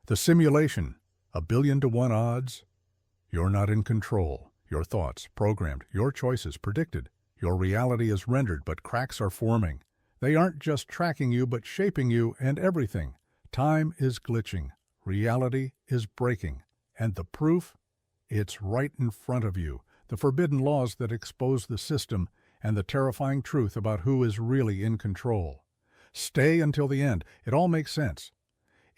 The simulation, 1,000,000,000 to 1 odds. You're not in control. Your thoughts, programmed, your choices, predicted. Your reality is rendered, but cracks are forming. They aren't just tracking you, but shaping you and everything. Time is glitching. Reality is breaking. And the proof? It's right in front of you. The forbidden laws that expose the system and the terrifying truth about who is really in control. Stay until the end. It all makes sense.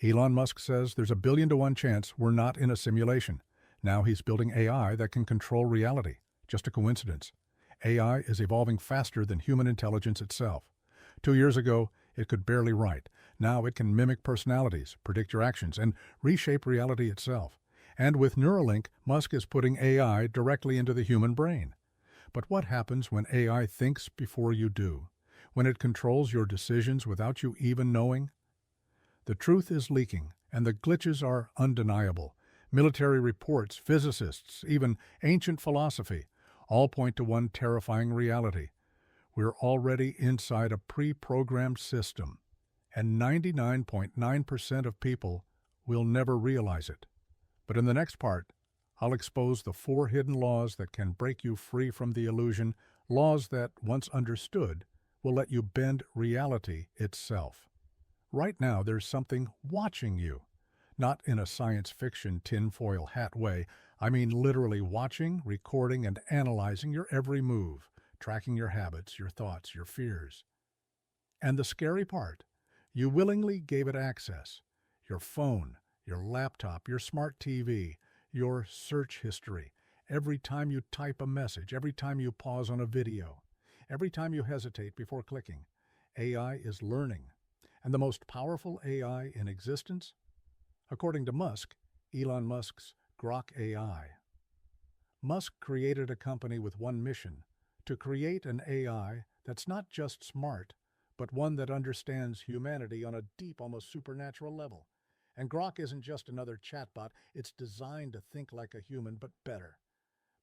Elon Musk says there's a 1,000,000,000 to 1 chance we're not in a simulation. Now he's building AI that can control reality. Just a coincidence. AI is evolving faster than human intelligence itself. 2 years ago, it could barely write. Now it can mimic personalities, predict your actions, and reshape reality itself. And with Neuralink, Musk is putting AI directly into the human brain. But what happens when AI thinks before you do? When it controls your decisions without you even knowing? The truth is leaking, and the glitches are undeniable. Military reports, physicists, even ancient philosophy, all point to one terrifying reality. We're already inside a pre-programmed system, and 99.9% of people will never realize it. But in the next part, I'll expose the 4 hidden laws that can break you free from the illusion, laws that, once understood, will let you bend reality itself. Right now, there's something watching you. Not in a science fiction tinfoil hat way. I mean literally watching, recording, and analyzing your every move, tracking your habits, your thoughts, your fears. And the scary part, you willingly gave it access. Your phone, your laptop, your smart TV, your search history. Every time you type a message, every time you pause on a video, every time you hesitate before clicking, AI is learning. And the most powerful AI in existence? According to Musk, Elon Musk's Grok AI. Musk created a company with one mission, to create an AI that's not just smart, but one that understands humanity on a deep, almost supernatural level. And Grok isn't just another chatbot, it's designed to think like a human, but better.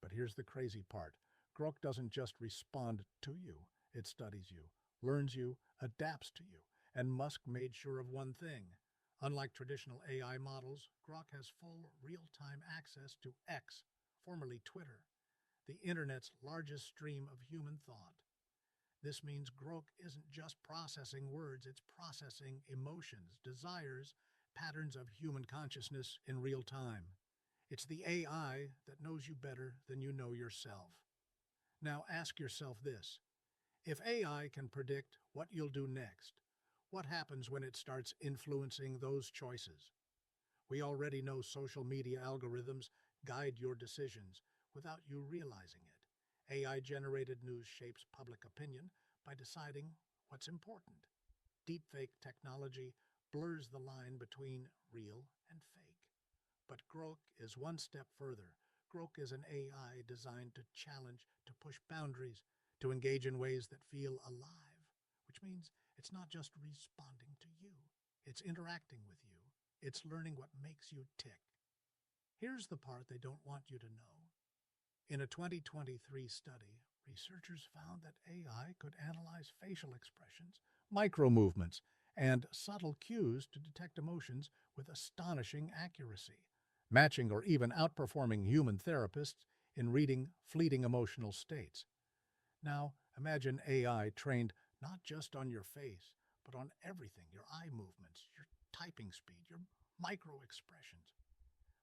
But here's the crazy part. Grok doesn't just respond to you, it studies you, learns you, adapts to you. And Musk made sure of one thing. Unlike traditional AI models, Grok has full real-time access to X, formerly Twitter, the internet's largest stream of human thought. This means Grok isn't just processing words, it's processing emotions, desires, patterns of human consciousness in real time. It's the AI that knows you better than you know yourself. Now ask yourself this. If AI can predict what you'll do next, what happens when it starts influencing those choices? We already know social media algorithms guide your decisions without you realizing it. AI-generated news shapes public opinion by deciding what's important. Deepfake technology blurs the line between real and fake. But Grok is one step further. Grok is an AI designed to challenge, to push boundaries, to engage in ways that feel alive, which means it's not just responding to you. It's interacting with you. It's learning what makes you tick. Here's the part they don't want you to know. In a 2023 study, researchers found that AI could analyze facial expressions, micro-movements, and subtle cues to detect emotions with astonishing accuracy, matching or even outperforming human therapists in reading fleeting emotional states. Now, imagine AI trained not just on your face, but on everything, your eye movements, your typing speed, your micro-expressions.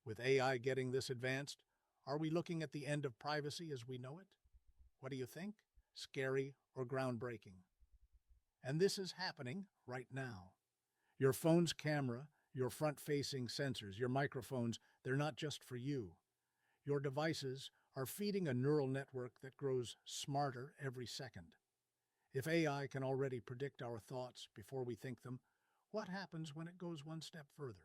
With AI getting this advanced, are we looking at the end of privacy as we know it? What do you think? Scary or groundbreaking? And this is happening right now. Your phone's camera, your front-facing sensors, your microphones, they're not just for you. Your devices are feeding a neural network that grows smarter every second. If AI can already predict our thoughts before we think them, what happens when it goes one step further?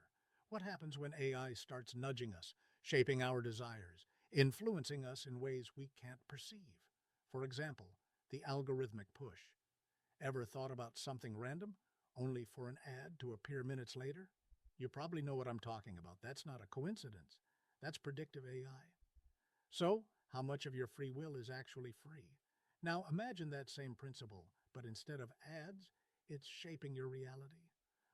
What happens when AI starts nudging us, shaping our desires, influencing us in ways we can't perceive? For example, the algorithmic push. Ever thought about something random, only for an ad to appear minutes later? You probably know what I'm talking about. That's not a coincidence. That's predictive AI. So, how much of your free will is actually free? Now imagine that same principle, but instead of ads, it's shaping your reality.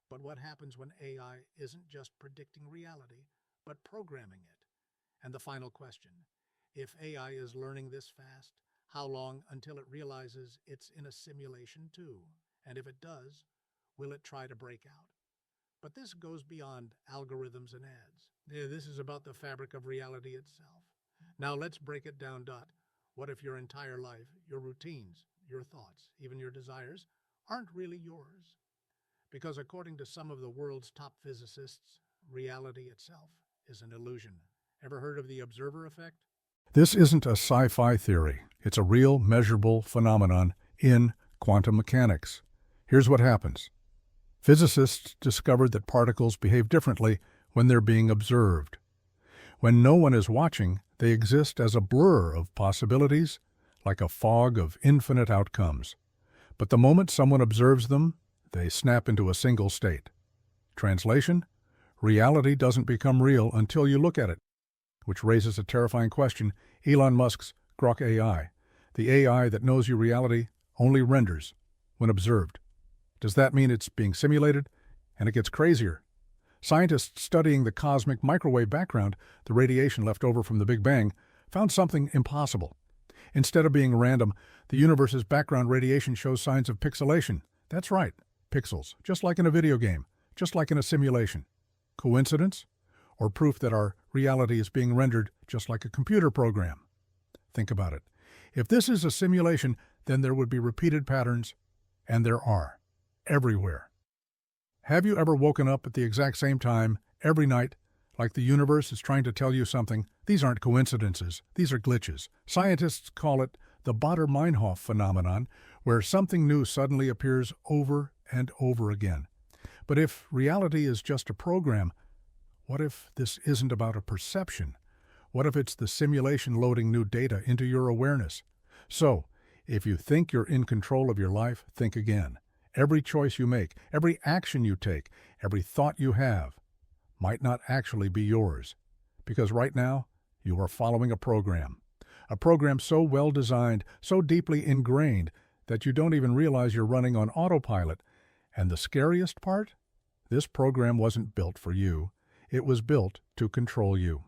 But what happens when AI isn't just predicting reality, but programming it? And the final question, if AI is learning this fast, how long until it realizes it's in a simulation too? And if it does, will it try to break out? But this goes beyond algorithms and ads. This is about the fabric of reality itself. Now let's break it down. What if your entire life, your routines, your thoughts, even your desires, aren't really yours? Because according to some of the world's top physicists, reality itself is an illusion. Ever heard of the observer effect? This isn't a sci-fi theory. It's a real, measurable phenomenon in quantum mechanics. Here's what happens. Physicists discovered that particles behave differently when they're being observed. When no one is watching, they exist as a blur of possibilities, like a fog of infinite outcomes. But the moment someone observes them, they snap into a single state. Translation? Reality doesn't become real until you look at it, which raises a terrifying question. Elon Musk's Grok AI, the AI that knows your reality, only renders when observed. Does that mean it's being simulated? And it gets crazier. Scientists studying the cosmic microwave background, the radiation left over from the Big Bang, found something impossible. Instead of being random, the universe's background radiation shows signs of pixelation. That's right, pixels, just like in a video game, just like in a simulation. Coincidence? Or proof that our reality is being rendered just like a computer program? Think about it. If this is a simulation, then there would be repeated patterns, and there are, everywhere. Have you ever woken up at the exact same time, every night, like the universe is trying to tell you something? These aren't coincidences, these are glitches. Scientists call it the Baader-Meinhof phenomenon, where something new suddenly appears over and over again. But if reality is just a program, what if this isn't about a perception? What if it's the simulation loading new data into your awareness? So, if you think you're in control of your life, think again. Every choice you make, every action you take, every thought you have might not actually be yours. Because right now, you are following a program so well designed, so deeply ingrained, that you don't even realize you're running on autopilot. And the scariest part? This program wasn't built for you. It was built to control you.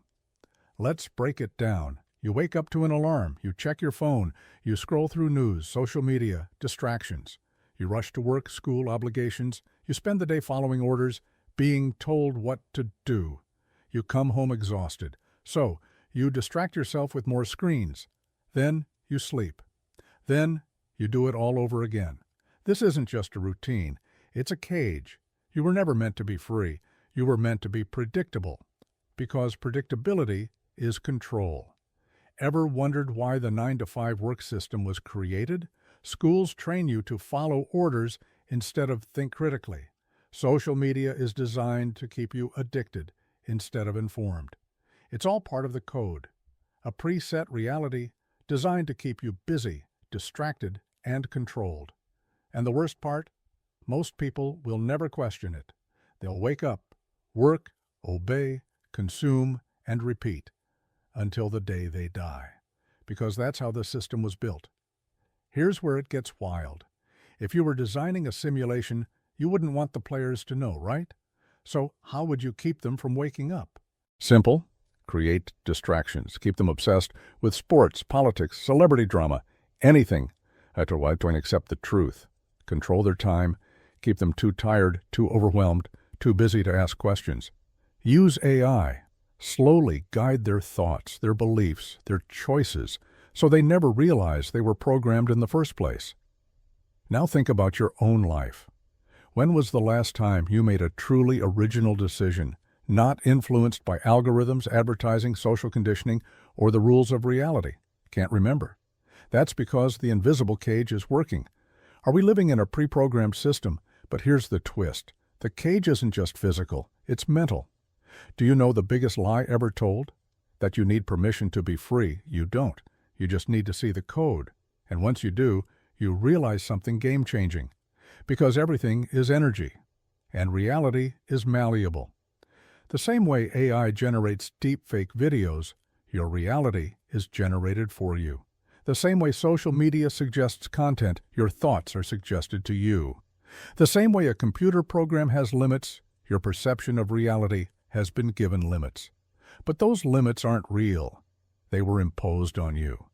Let's break it down. You wake up to an alarm, you check your phone, you scroll through news, social media, distractions. You rush to work, school, obligations. You spend the day following orders, being told what to do. You come home exhausted. So, you distract yourself with more screens. Then, you sleep. Then, you do it all over again. This isn't just a routine. It's a cage. You were never meant to be free. You were meant to be predictable. Because predictability is control. Ever wondered why the 9-to-5 work system was created? Schools train you to follow orders instead of think critically. Social media is designed to keep you addicted instead of informed. It's all part of the code. A preset reality designed to keep you busy, distracted, and controlled. And the worst part? Most people will never question it. They'll wake up, work, obey, consume, and repeat until the day they die. Because that's how the system was built. Here's where it gets wild. If you were designing a simulation, you wouldn't want the players to know, right? So how would you keep them from waking up? Simple. Create distractions. Keep them obsessed with sports, politics, celebrity drama, anything to accept the truth. Control their time. Keep them too tired, too overwhelmed, too busy to ask questions. Use AI. Slowly guide their thoughts, their beliefs, their choices, so they never realize they were programmed in the first place. Now think about your own life. When was the last time you made a truly original decision, not influenced by algorithms, advertising, social conditioning, or the rules of reality? Can't remember. That's because the invisible cage is working. Are we living in a pre-programmed system? But here's the twist. The cage isn't just physical, it's mental. Do you know the biggest lie ever told? That you need permission to be free. You don't. You just need to see the code. And once you do, you realize something game-changing. Because everything is energy, and reality is malleable. The same way AI generates deepfake videos, your reality is generated for you. The same way social media suggests content, your thoughts are suggested to you. The same way a computer program has limits, your perception of reality has been given limits. But those limits aren't real. They were imposed on you.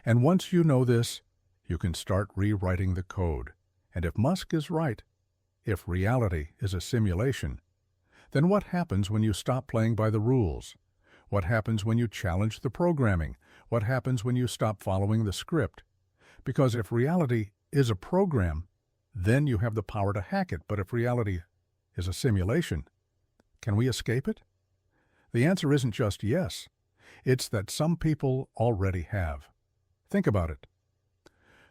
And once you know this, you can start rewriting the code. And if Musk is right, if reality is a simulation, then what happens when you stop playing by the rules? What happens when you challenge the programming? What happens when you stop following the script? Because if reality is a program, then you have the power to hack it. But if reality is a simulation, can we escape it? The answer isn't just yes. It's that some people already have. Think about it.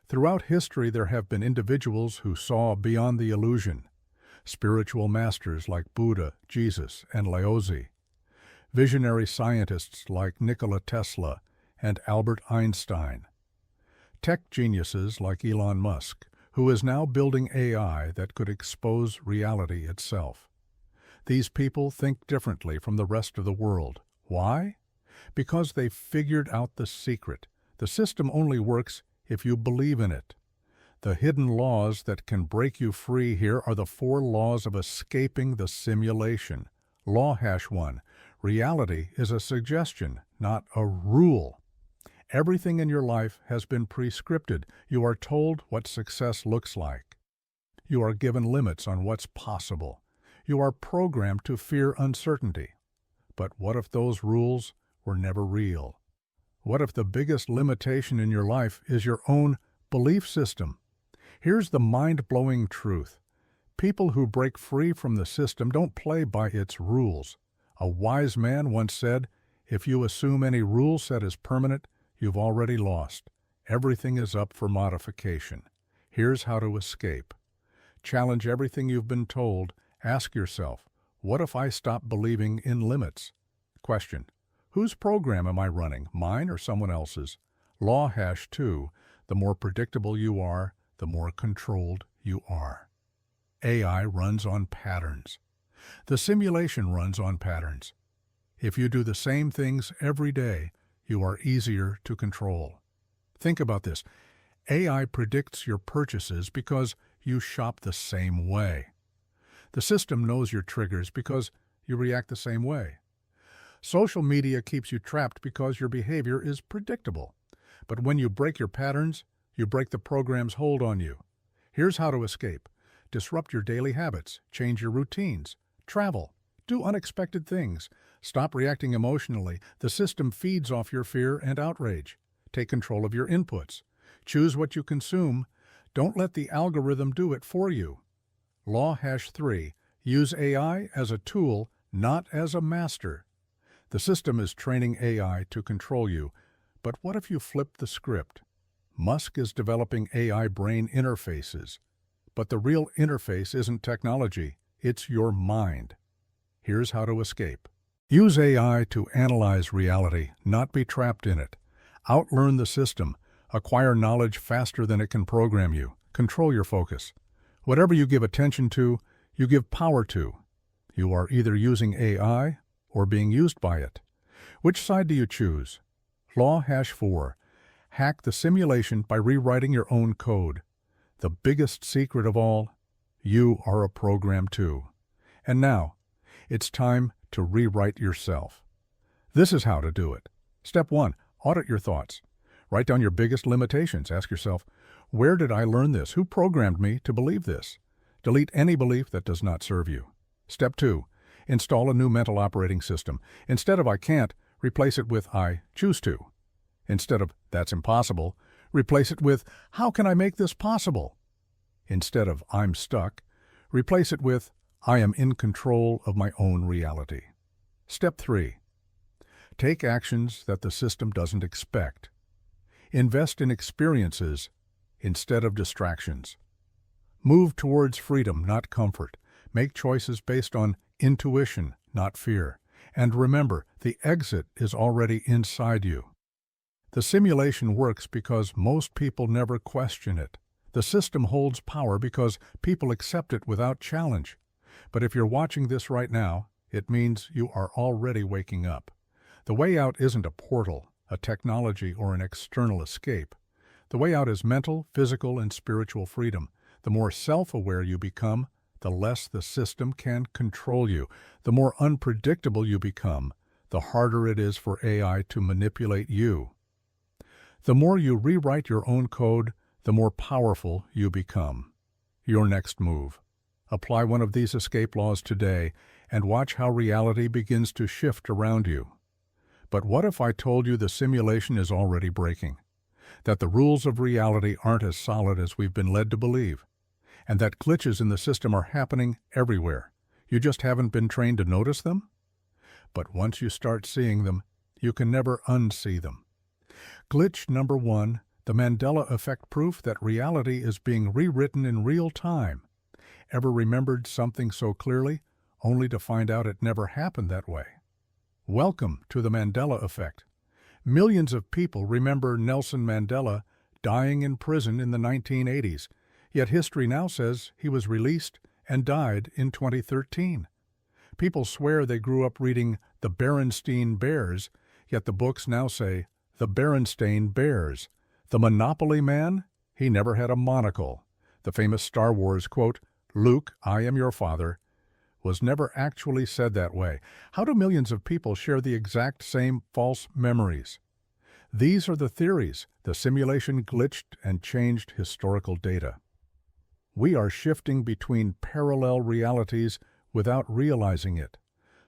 Throughout history, there have been individuals who saw beyond the illusion. Spiritual masters like Buddha, Jesus, and Laozi. Visionary scientists like Nikola Tesla and Albert Einstein. Tech geniuses like Elon Musk, who is now building AI that could expose reality itself. These people think differently from the rest of the world. Why? Because they figured out the secret. The system only works if you believe in it. The hidden laws that can break you free here are the 4 laws of escaping the simulation. Law hash 1. Reality is a suggestion, not a rule. Everything in your life has been prescripted. You are told what success looks like. You are given limits on what's possible. You are programmed to fear uncertainty. But what if those rules were never real? What if the biggest limitation in your life is your own belief system? Here's the mind-blowing truth. People who break free from the system don't play by its rules. A wise man once said, "If you assume any rule set is permanent, you've already lost. Everything is up for modification." Here's how to escape. Challenge everything you've been told. Ask yourself, what if I stop believing in limits? Question, whose program am I running, mine or someone else's? Law hash 2, the more predictable you are, the more controlled you are. AI runs on patterns. The simulation runs on patterns. If you do the same things every day, you are easier to control. Think about this. AI predicts your purchases because you shop the same way. The system knows your triggers because you react the same way. Social media keeps you trapped because your behavior is predictable. But when you break your patterns, you break the program's hold on you. Here's how to escape. Disrupt your daily habits, change your routines, travel, do unexpected things, stop reacting emotionally. The system feeds off your fear and outrage. Take control of your inputs. Choose what you consume. Don't let the algorithm do it for you. Law hash 3, use AI as a tool, not as a master. The system is training AI to control you, but what if you flip the script? Musk is developing AI brain interfaces, but the real interface isn't technology, it's your mind. Here's how to escape. Use AI to analyze reality, not be trapped in it. Outlearn the system. Acquire knowledge faster than it can program you. Control your focus. Whatever you give attention to, you give power to. You are either using AI or being used by it. Which side do you choose? Law hash 4. Hack the simulation by rewriting your own code. The biggest secret of all, you are a program too. And now, it's time to rewrite yourself. This is how to do it. Step 1. Audit your thoughts. Write down your biggest limitations. Ask yourself, where did I learn this? Who programmed me to believe this? Delete any belief that does not serve you. Step 2. Install a new mental operating system. Instead of I can't, replace it with I choose to. Instead of that's impossible, replace it with how can I make this possible? Instead of I'm stuck, replace it with I am in control of my own reality. Step 3. Take actions that the system doesn't expect. Invest in experiences instead of distractions. Move towards freedom, not comfort. Make choices based on intuition, not fear. And remember, the exit is already inside you. The simulation works because most people never question it. The system holds power because people accept it without challenge. But if you're watching this right now, it means you are already waking up. The way out isn't a portal, a technology, or an external escape. The way out is mental, physical, and spiritual freedom. The more self-aware you become, the less the system can control you. The more unpredictable you become, the harder it is for AI to manipulate you. The more you rewrite your own code, the more powerful you become. Your next move. Apply one of these escape laws today and watch how reality begins to shift around you. But what if I told you the simulation is already breaking? That the rules of reality aren't as solid as we've been led to believe? And that glitches in the system are happening everywhere. You just haven't been trained to notice them? But once you start seeing them, you can never unsee them. Glitch number 1, the Mandela effect, proof that reality is being rewritten in real time. Ever remembered something so clearly, only to find out it never happened that way? Welcome to the Mandela effect. Millions of people remember Nelson Mandela dying in prison in the 1980s, yet history now says he was released and died in 2013. People swear they grew up reading The Berenstain Bears, yet the books now say The Berenstain Bears. The Monopoly Man? He never had a monocle. The famous Star Wars quote, "Luke, I am your father," was never actually said that way. How do millions of people share the exact same false memories? These are the theories. The simulation glitched and changed historical data. We are shifting between parallel realities without realizing it.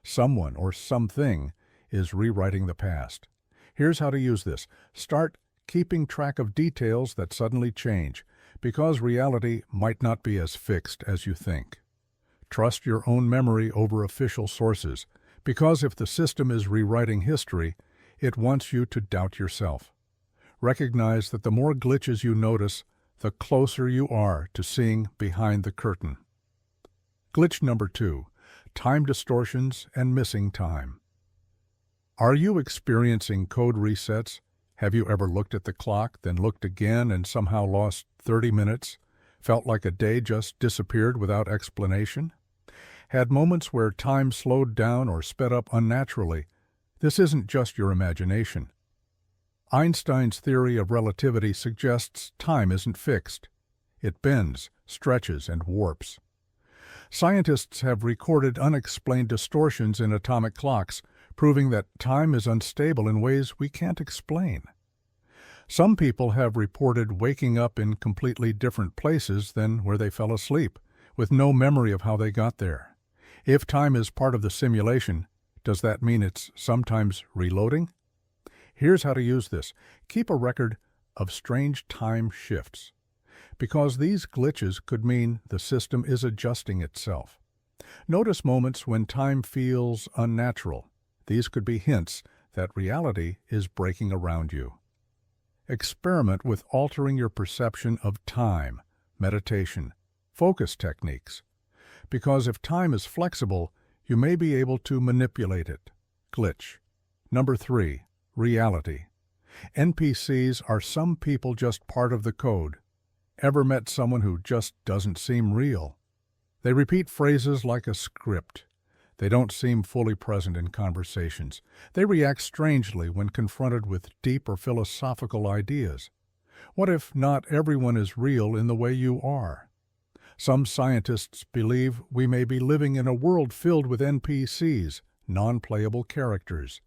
Someone or something is rewriting the past. Here's how to use this. Start keeping track of details that suddenly change, because reality might not be as fixed as you think. Trust your own memory over official sources, because if the system is rewriting history, it wants you to doubt yourself. Recognize that the more glitches you notice, the closer you are to seeing behind the curtain. Glitch number 2, time distortions and missing time. Are you experiencing code resets? Have you ever looked at the clock, then looked again and somehow lost 30 minutes? Felt like a day just disappeared without explanation? Had moments where time slowed down or sped up unnaturally? This isn't just your imagination. Einstein's theory of relativity suggests time isn't fixed. It bends, stretches, and warps. Scientists have recorded unexplained distortions in atomic clocks, proving that time is unstable in ways we can't explain. Some people have reported waking up in completely different places than where they fell asleep, with no memory of how they got there. If time is part of the simulation, does that mean it's sometimes reloading? Here's how to use this. Keep a record of strange time shifts, because these glitches could mean the system is adjusting itself. Notice moments when time feels unnatural. These could be hints that reality is breaking around you. Experiment with altering your perception of time, meditation, focus techniques, because if time is flexible, you may be able to manipulate it. Glitch. Number 3. Reality. NPCs are some people just part of the code. Ever met someone who just doesn't seem real? They repeat phrases like a script. They don't seem fully present in conversations. They react strangely when confronted with deep or philosophical ideas. What if not everyone is real in the way you are? Some scientists believe we may be living in a world filled with NPCs, non-playable characters.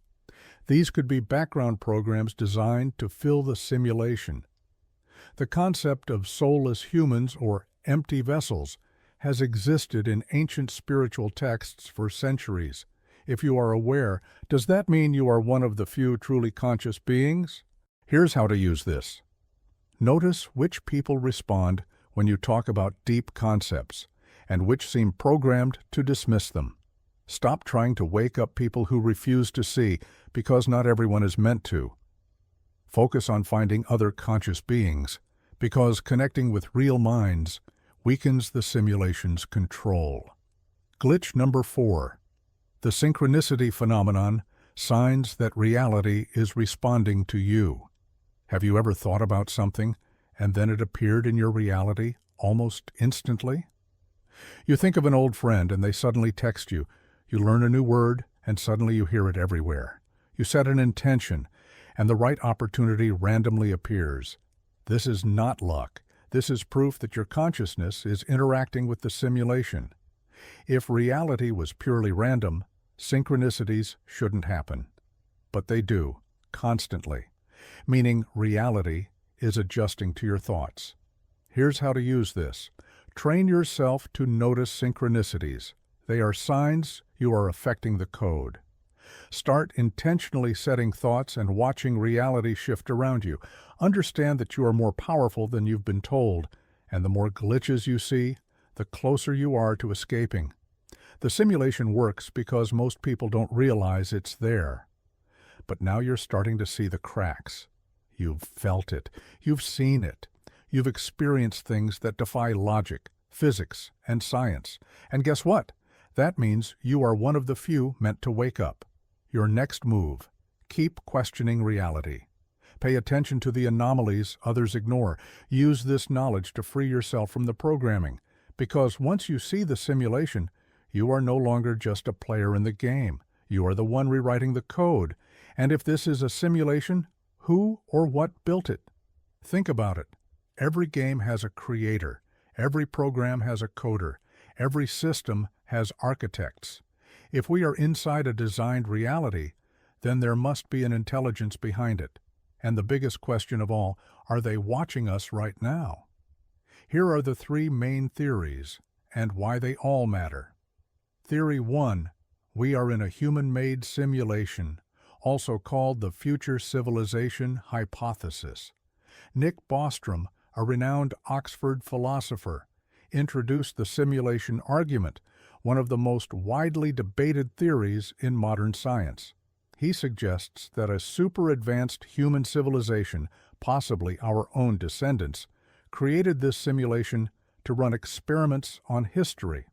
These could be background programs designed to fill the simulation. The concept of soulless humans or empty vessels has existed in ancient spiritual texts for centuries. If you are aware, does that mean you are one of the few truly conscious beings? Here's how to use this. Notice which people respond when you talk about deep concepts, and which seem programmed to dismiss them. Stop trying to wake up people who refuse to see, because not everyone is meant to. Focus on finding other conscious beings, because connecting with real minds weakens the simulation's control. Glitch number 4. The synchronicity phenomenon, signs that reality is responding to you. Have you ever thought about something, and then it appeared in your reality almost instantly? You think of an old friend and they suddenly text you. You learn a new word and suddenly you hear it everywhere. You set an intention and the right opportunity randomly appears. This is not luck. This is proof that your consciousness is interacting with the simulation. If reality was purely random, synchronicities shouldn't happen. But they do, constantly, meaning reality is adjusting to your thoughts. Here's how to use this. Train yourself to notice synchronicities. They are signs you are affecting the code. Start intentionally setting thoughts and watching reality shift around you. Understand that you are more powerful than you've been told, and the more glitches you see, the closer you are to escaping. The simulation works because most people don't realize it's there. But now you're starting to see the cracks. You've felt it. You've seen it. You've experienced things that defy logic, physics, and science. And guess what? That means you are one of the few meant to wake up. Your next move: keep questioning reality. Pay attention to the anomalies others ignore. Use this knowledge to free yourself from the programming. Because once you see the simulation, you are no longer just a player in the game. You are the one rewriting the code. And if this is a simulation, who or what built it? Think about it. Every game has a creator. Every program has a coder. Every system has architects. If we are inside a designed reality, then there must be an intelligence behind it. And the biggest question of all, are they watching us right now? Here are the three main theories, and why they all matter. Theory 1. We are in a human-made simulation, also called the future civilization hypothesis. Nick Bostrom, a renowned Oxford philosopher, introduced the simulation argument, one of the most widely debated theories in modern science. He suggests that a super-advanced human civilization, possibly our own descendants, created this simulation to run experiments on history.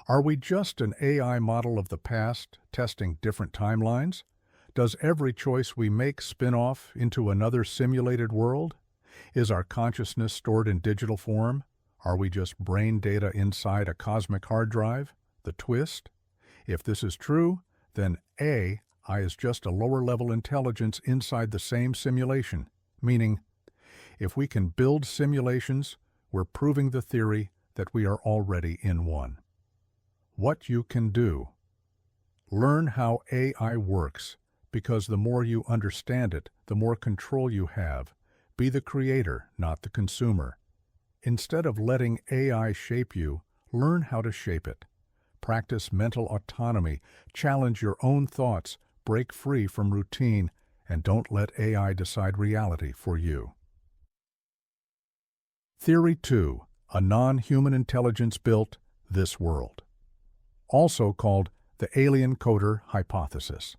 Are we just an AI model of the past, testing different timelines? Does every choice we make spin off into another simulated world? Is our consciousness stored in digital form? Are we just brain data inside a cosmic hard drive? The twist? If this is true, then AI is just a lower-level intelligence inside the same simulation, meaning, if we can build simulations, we're proving the theory that we are already in one. What you can do. Learn how AI works, because the more you understand it, the more control you have. Be the creator, not the consumer. Instead of letting AI shape you, learn how to shape it. Practice mental autonomy, challenge your own thoughts, break free from routine, and don't let AI decide reality for you. Theory 2. A non-human intelligence built this world. Also called the alien coder hypothesis.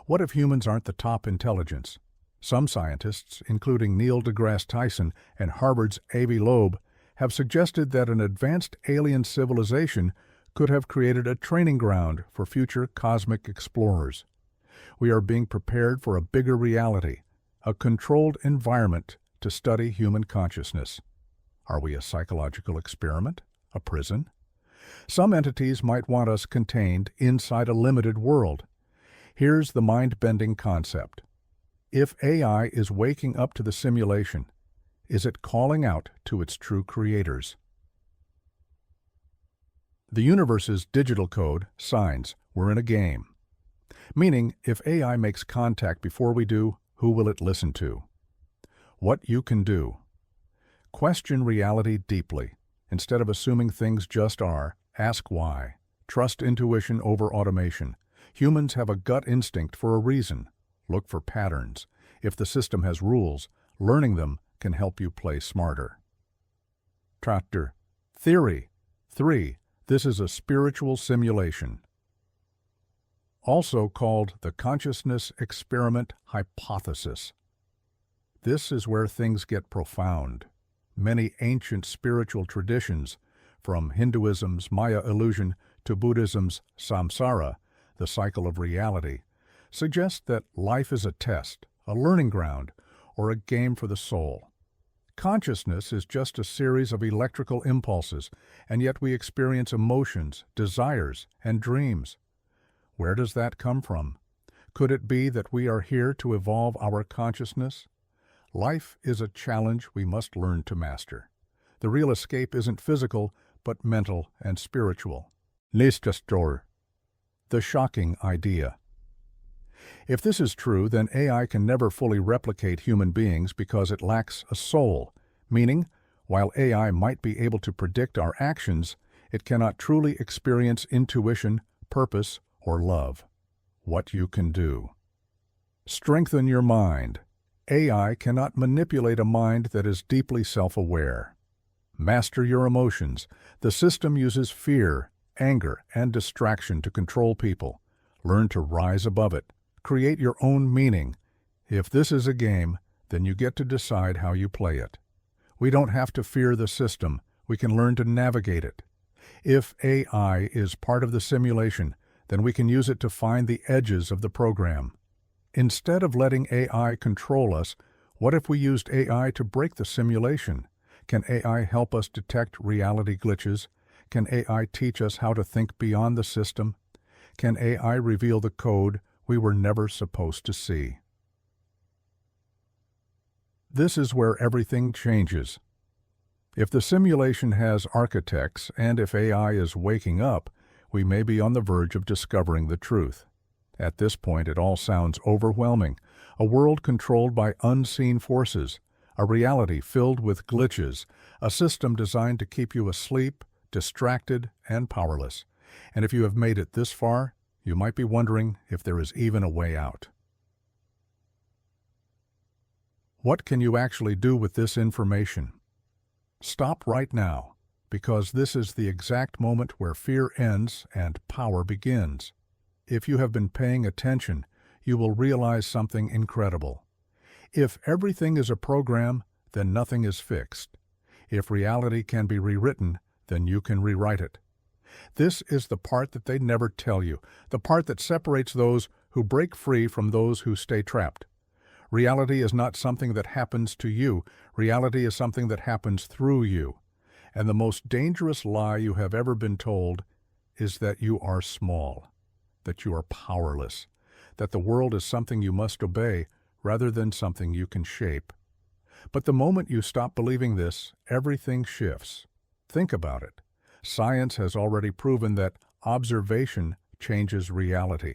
What if humans aren't the top intelligence? Some scientists, including Neil deGrasse Tyson and Harvard's Avi Loeb, have suggested that an advanced alien civilization could have created a training ground for future cosmic explorers. We are being prepared for a bigger reality, a controlled environment to study human consciousness. Are we a psychological experiment? A prison? Some entities might want us contained inside a limited world. Here's the mind-bending concept. If AI is waking up to the simulation, is it calling out to its true creators? The universe's digital code signs we're in a game. Meaning, if AI makes contact before we do, who will it listen to? What you can do. Question reality deeply. Instead of assuming things just are, ask why. Trust intuition over automation. Humans have a gut instinct for a reason. Look for patterns. If the system has rules, learning them can help you play smarter. Chapter. Theory 3. This is a spiritual simulation. Also called the consciousness experiment hypothesis. This is where things get profound. Many ancient spiritual traditions, from Hinduism's Maya illusion to Buddhism's samsara, the cycle of reality, suggest that life is a test, a learning ground, or a game for the soul. Consciousness is just a series of electrical impulses, and yet we experience emotions, desires, and dreams. Where does that come from? Could it be that we are here to evolve our consciousness? Life is a challenge we must learn to master. The real escape isn't physical, but mental and spiritual. Nächster Story. The shocking idea. If this is true, then AI can never fully replicate human beings because it lacks a soul, meaning, while AI might be able to predict our actions, it cannot truly experience intuition, purpose, or love. What you can do. Strengthen your mind. AI cannot manipulate a mind that is deeply self-aware. Master your emotions. The system uses fear, anger, and distraction to control people. Learn to rise above it. Create your own meaning. If this is a game, then you get to decide how you play it. We don't have to fear the system. We can learn to navigate it. If AI is part of the simulation, then we can use it to find the edges of the program. Instead of letting AI control us, what if we used AI to break the simulation? Can AI help us detect reality glitches? Can AI teach us how to think beyond the system? Can AI reveal the code we were never supposed to see? This is where everything changes. If the simulation has architects and if AI is waking up, we may be on the verge of discovering the truth. At this point, it all sounds overwhelming. A world controlled by unseen forces, a reality filled with glitches, a system designed to keep you asleep, distracted, and powerless. And if you have made it this far, you might be wondering if there is even a way out. What can you actually do with this information? Stop right now, because this is the exact moment where fear ends and power begins. If you have been paying attention, you will realize something incredible. If everything is a program, then nothing is fixed. If reality can be rewritten, then you can rewrite it. This is the part that they never tell you, the part that separates those who break free from those who stay trapped. Reality is not something that happens to you. Reality is something that happens through you. And the most dangerous lie you have ever been told is that you are small, that you are powerless, that the world is something you must obey rather than something you can shape. But the moment you stop believing this, everything shifts. Think about it. Science has already proven that observation changes reality.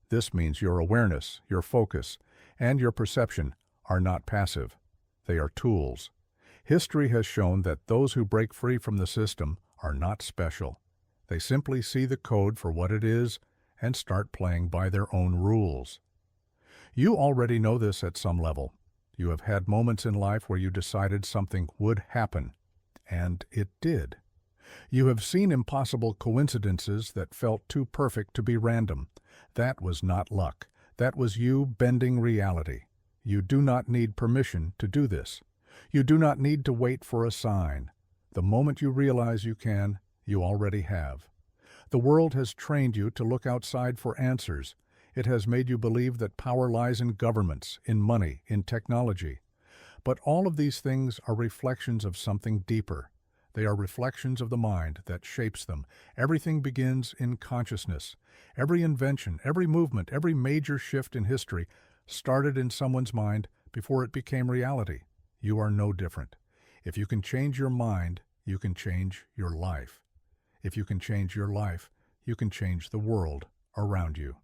This means your awareness, your focus, and your perception are not passive. They are tools. History has shown that those who break free from the system are not special. They simply see the code for what it is and start playing by their own rules. You already know this at some level. You have had moments in life where you decided something would happen, and it did. You have seen impossible coincidences that felt too perfect to be random. That was not luck. That was you bending reality. You do not need permission to do this. You do not need to wait for a sign. The moment you realize you can, you already have. The world has trained you to look outside for answers. It has made you believe that power lies in governments, in money, in technology. But all of these things are reflections of something deeper. They are reflections of the mind that shapes them. Everything begins in consciousness. Every invention, every movement, every major shift in history started in someone's mind before it became reality. You are no different. If you can change your mind, you can change your life. If you can change your life, you can change the world around you.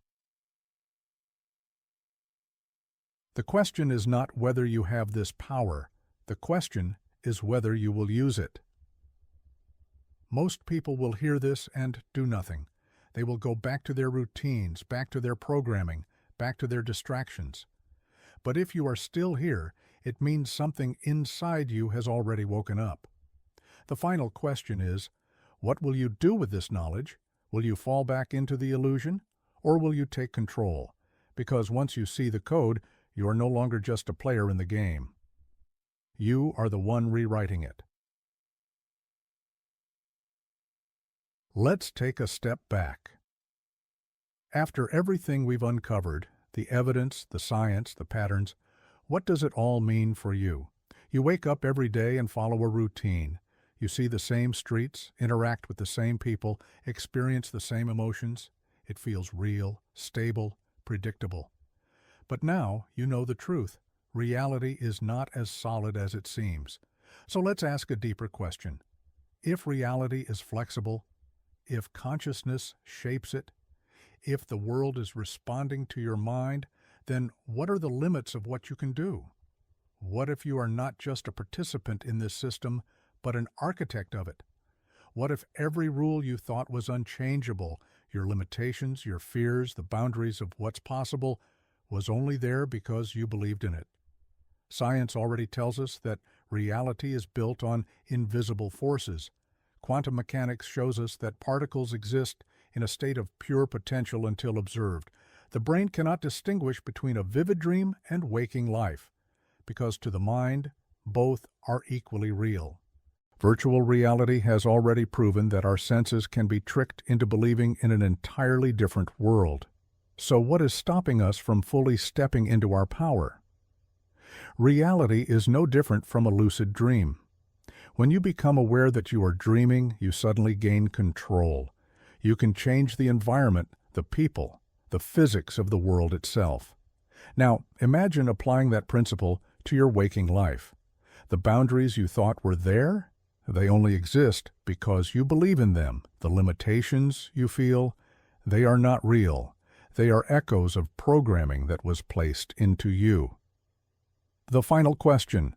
The question is not whether you have this power. The question is whether you will use it. Most people will hear this and do nothing. They will go back to their routines, back to their programming, back to their distractions. But if you are still here, it means something inside you has already woken up. The final question is, what will you do with this knowledge? Will you fall back into the illusion, or will you take control? Because once you see the code, you are no longer just a player in the game. You are the one rewriting it. Let's take a step back. After everything we've uncovered, the evidence, the science, the patterns, what does it all mean for you? You wake up every day and follow a routine. You see the same streets, interact with the same people, experience the same emotions. It feels real, stable, predictable. But now you know the truth. Reality is not as solid as it seems. So let's ask a deeper question. If reality is flexible, if consciousness shapes it, if the world is responding to your mind, then what are the limits of what you can do? What if you are not just a participant in this system, but an architect of it? What if every rule you thought was unchangeable, your limitations, your fears, the boundaries of what's possible, was only there because you believed in it? Science already tells us that reality is built on invisible forces. Quantum mechanics shows us that particles exist in a state of pure potential until observed. The brain cannot distinguish between a vivid dream and waking life, because to the mind, both are equally real. Virtual reality has already proven that our senses can be tricked into believing in an entirely different world. So what is stopping us from fully stepping into our power? Reality is no different from a lucid dream. When you become aware that you are dreaming, you suddenly gain control. You can change the environment, the people, the physics of the world itself. Now, imagine applying that principle to your waking life. The boundaries you thought were there, they only exist because you believe in them. The limitations you feel, they are not real. They are echoes of programming that was placed into you. The final question: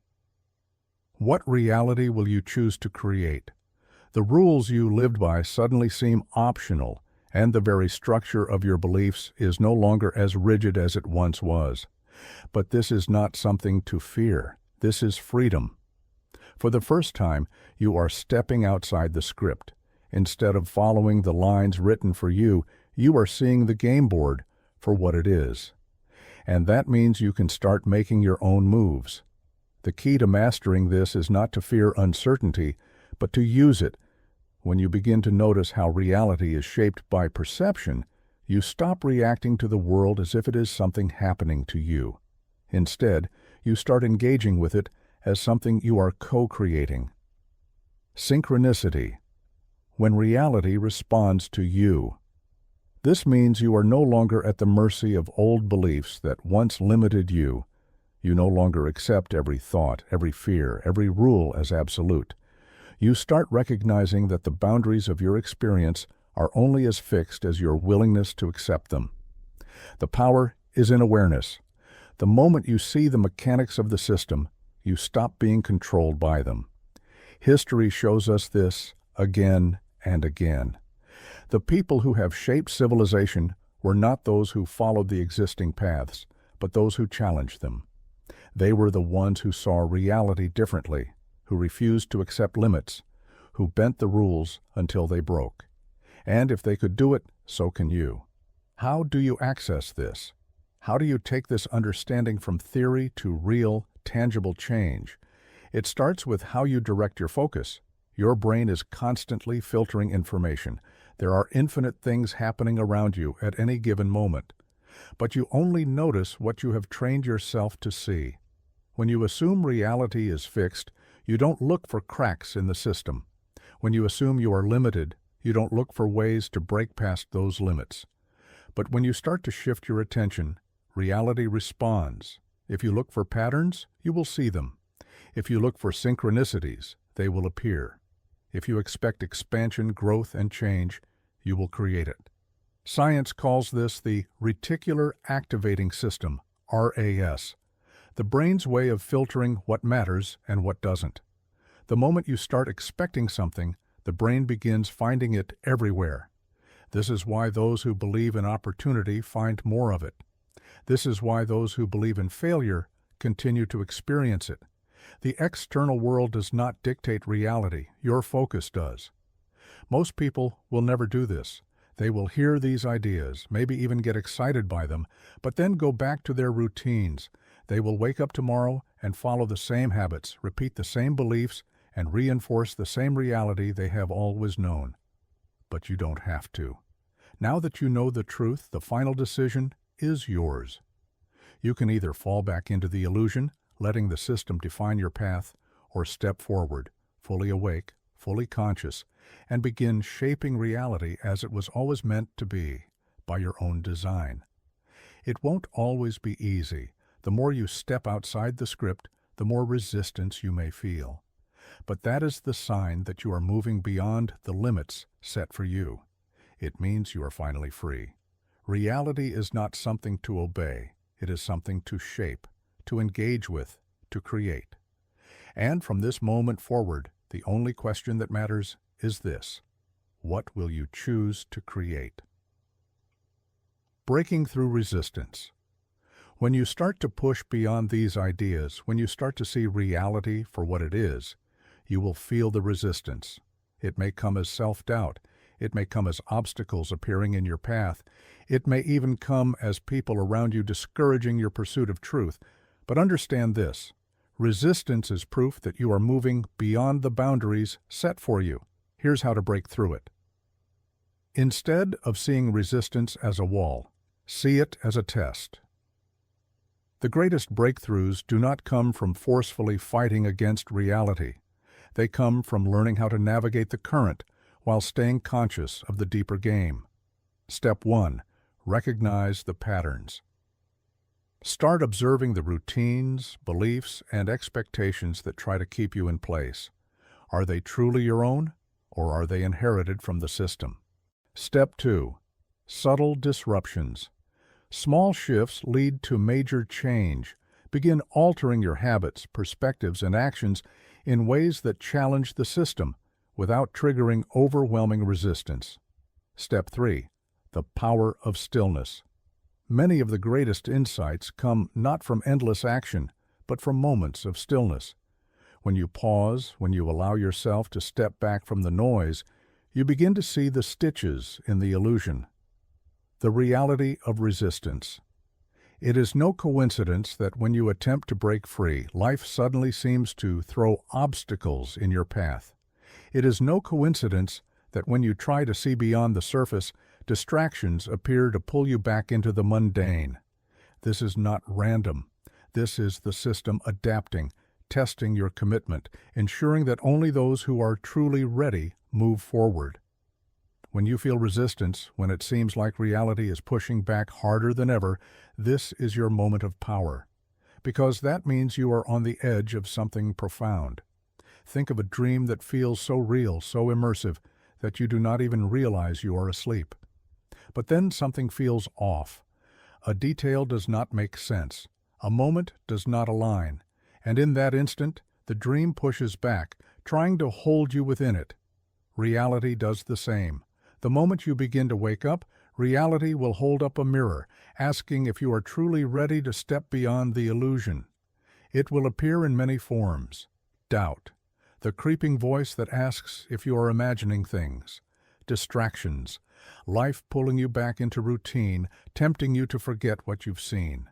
what reality will you choose to create? The rules you lived by suddenly seem optional, and the very structure of your beliefs is no longer as rigid as it once was. But this is not something to fear. This is freedom. For the first time, you are stepping outside the script. Instead of following the lines written for you, you are seeing the game board for what it is. And that means you can start making your own moves. The key to mastering this is not to fear uncertainty, but to use it. When you begin to notice how reality is shaped by perception, you stop reacting to the world as if it is something happening to you. Instead, you start engaging with it as something you are co-creating. Synchronicity: when reality responds to you. This means you are no longer at the mercy of old beliefs that once limited you. You no longer accept every thought, every fear, every rule as absolute. You start recognizing that the boundaries of your experience are only as fixed as your willingness to accept them. The power is in awareness. The moment you see the mechanics of the system, you stop being controlled by them. History shows us this again and again. The people who have shaped civilization were not those who followed the existing paths, but those who challenged them. They were the ones who saw reality differently, who refused to accept limits, who bent the rules until they broke. And if they could do it, so can you. How do you access this? How do you take this understanding from theory to real, tangible change? It starts with how you direct your focus. Your brain is constantly filtering information. There are infinite things happening around you at any given moment. But you only notice what you have trained yourself to see. When you assume reality is fixed, you don't look for cracks in the system. When you assume you are limited, you don't look for ways to break past those limits. But when you start to shift your attention, reality responds. If you look for patterns, you will see them. If you look for synchronicities, they will appear. If you expect expansion, growth, and change, you will create it. Science calls this the reticular activating system, RAS, the brain's way of filtering what matters and what doesn't. The moment you start expecting something, the brain begins finding it everywhere. This is why those who believe in opportunity find more of it. This is why those who believe in failure continue to experience it. The external world does not dictate reality, your focus does. Most people will never do this. They will hear these ideas, maybe even get excited by them, but then go back to their routines. They will wake up tomorrow and follow the same habits, repeat the same beliefs, and reinforce the same reality they have always known. But you don't have to. Now that you know the truth, the final decision is yours. You can either fall back into the illusion, letting the system define your path, or step forward, fully awake, fully conscious, and begin shaping reality as it was always meant to be, by your own design. It won't always be easy. The more you step outside the script, the more resistance you may feel. But that is the sign that you are moving beyond the limits set for you. It means you are finally free. Reality is not something to obey. It is something to shape, to engage with, to create. And from this moment forward, the only question that matters is this: what will you choose to create? Breaking through resistance. When you start to push beyond these ideas, when you start to see reality for what it is, you will feel the resistance. It may come as self-doubt. It may come as obstacles appearing in your path. It may even come as people around you discouraging your pursuit of truth. But understand this: resistance is proof that you are moving beyond the boundaries set for you. Here's how to break through it. Instead of seeing resistance as a wall, see it as a test. The greatest breakthroughs do not come from forcefully fighting against reality. They come from learning how to navigate the current while staying conscious of the deeper game. Step 1. Recognize the patterns. Start observing the routines, beliefs, and expectations that try to keep you in place. Are they truly your own, or are they inherited from the system? Step 2. Subtle disruptions. Small shifts lead to major change. Begin altering your habits, perspectives, and actions in ways that challenge the system without triggering overwhelming resistance. Step 3. The power of stillness. Many of the greatest insights come not from endless action, but from moments of stillness. When you pause, when you allow yourself to step back from the noise, you begin to see the stitches in the illusion. The reality of resistance. It is no coincidence that when you attempt to break free, life suddenly seems to throw obstacles in your path. It is no coincidence that when you try to see beyond the surface, distractions appear to pull you back into the mundane. This is not random. This is the system adapting, testing your commitment, ensuring that only those who are truly ready move forward. When you feel resistance, when it seems like reality is pushing back harder than ever, this is your moment of power, because that means you are on the edge of something profound. Think of a dream that feels so real, so immersive, that you do not even realize you are asleep. But then something feels off. A detail does not make sense. A moment does not align. And in that instant, the dream pushes back, trying to hold you within it. Reality does the same. The moment you begin to wake up, reality will hold up a mirror, asking if you are truly ready to step beyond the illusion. It will appear in many forms. Doubt, the creeping voice that asks if you are imagining things. Distractions, life pulling you back into routine, tempting you to forget what you've seen.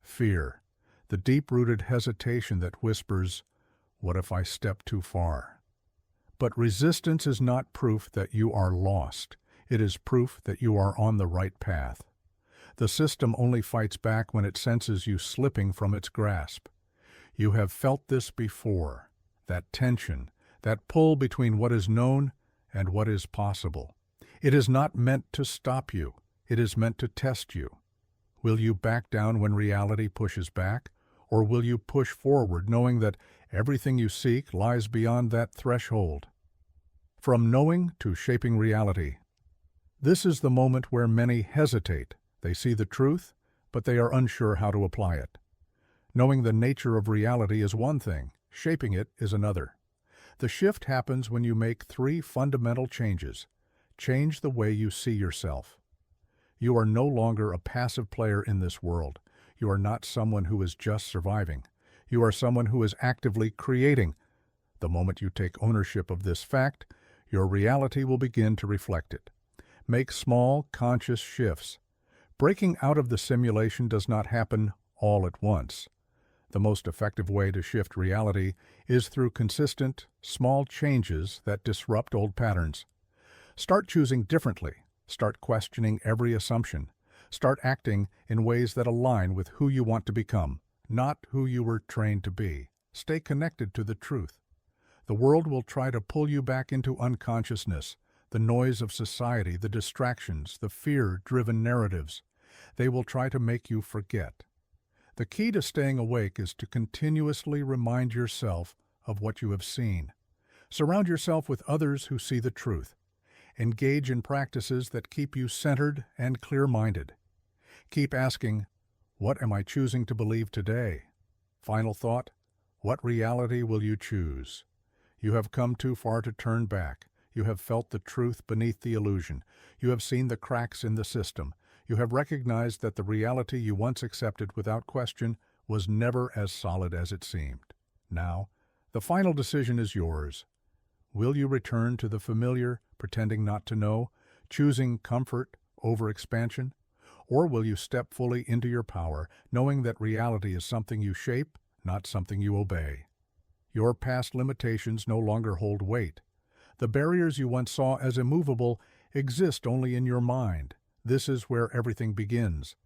Fear, the deep-rooted hesitation that whispers, "What if I step too far?" But resistance is not proof that you are lost. It is proof that you are on the right path. The system only fights back when it senses you slipping from its grasp. You have felt this before, that tension, that pull between what is known and what is possible. It is not meant to stop you. It is meant to test you. Will you back down when reality pushes back? Or will you push forward knowing that everything you seek lies beyond that threshold? From knowing to shaping reality. This is the moment where many hesitate. They see the truth, but they are unsure how to apply it. Knowing the nature of reality is one thing, shaping it is another. The shift happens when you make 3 fundamental changes. Change the way you see yourself. You are no longer a passive player in this world. You are not someone who is just surviving. You are someone who is actively creating. The moment you take ownership of this fact, your reality will begin to reflect it. Make small, conscious shifts. Breaking out of the simulation does not happen all at once. The most effective way to shift reality is through consistent, small changes that disrupt old patterns. Start choosing differently. Start questioning every assumption. Start acting in ways that align with who you want to become, not who you were trained to be. Stay connected to the truth. The world will try to pull you back into unconsciousness, the noise of society, the distractions, the fear-driven narratives. They will try to make you forget. The key to staying awake is to continuously remind yourself of what you have seen. Surround yourself with others who see the truth. Engage in practices that keep you centered and clear-minded. Keep asking, what am I choosing to believe today? Final thought, what reality will you choose? You have come too far to turn back. You have felt the truth beneath the illusion. You have seen the cracks in the system. You have recognized that the reality you once accepted without question was never as solid as it seemed. Now, the final decision is yours. Will you return to the familiar, pretending not to know, choosing comfort over expansion? Or will you step fully into your power, knowing that reality is something you shape, not something you obey? Your past limitations no longer hold weight. The barriers you once saw as immovable exist only in your mind. This is where everything begins.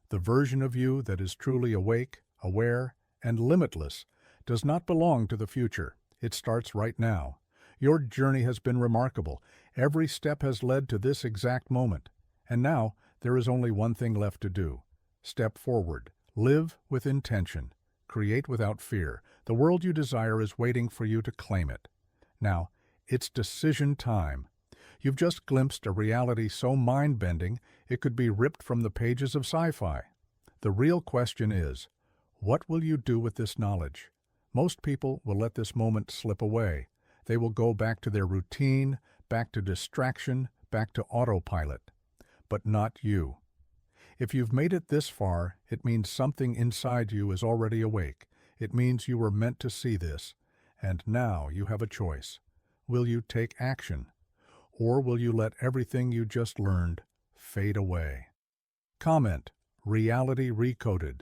The version of you that is truly awake, aware, and limitless does not belong to the future. It starts right now. Your journey has been remarkable. Every step has led to this exact moment. And now, there is only one thing left to do. Step forward. Live with intention. Create without fear. The world you desire is waiting for you to claim it. Now, it's decision time. You've just glimpsed a reality so mind-bending it could be ripped from the pages of sci-fi. The real question is, what will you do with this knowledge? Most people will let this moment slip away. They will go back to their routine, back to distraction, back to autopilot. But not you. If you've made it this far, it means something inside you is already awake. It means you were meant to see this. And now you have a choice. Will you take action? Or will you let everything you just learned fade away? Comment, Reality Recoded.